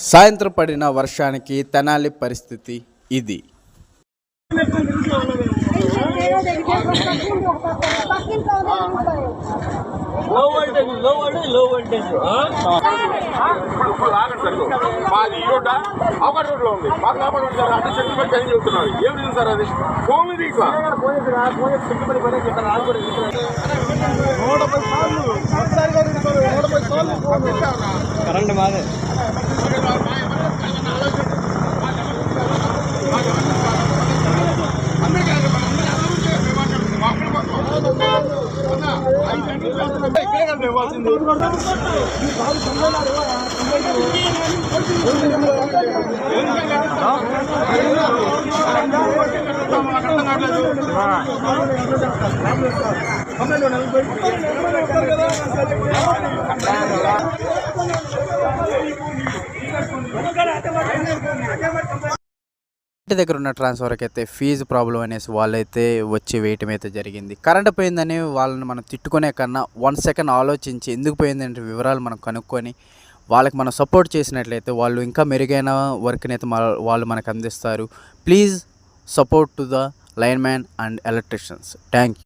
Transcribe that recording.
సాయంత్రం పడిన వర్షానికి తెనాలి పరిస్థితి ఇది. మాది రోడ్డా అవకాశ రోడ్లో ఉంది. మాకు కాపాడు సార్ అంటే చెట్టు పడి పని చెబుతున్నారు. ఏం లేదు సార్ అది ఫోన్ కరెంట్ మాదే ఇంటి దగ్గర ఉన్న ట్రాన్స్ఫర్కి అయితే ఫీజు ప్రాబ్లం అనేసి వాళ్ళైతే వచ్చి వేయటం అయితే జరిగింది. కరెంట్ పోయిందని వాళ్ళని మనం తిట్టుకునే కన్నా 1 సెకండ్ ఆలోచించి ఎందుకు పోయిందంటే వివరాలు మనం కనుక్కొని వాళ్ళకి మనం సపోర్ట్ చేసినట్లయితే వాళ్ళు ఇంకా మెరుగైన వర్క్ని అయితే వాళ్ళు మనకు అందిస్తారు. Please support to the line man and electricians. Thank you.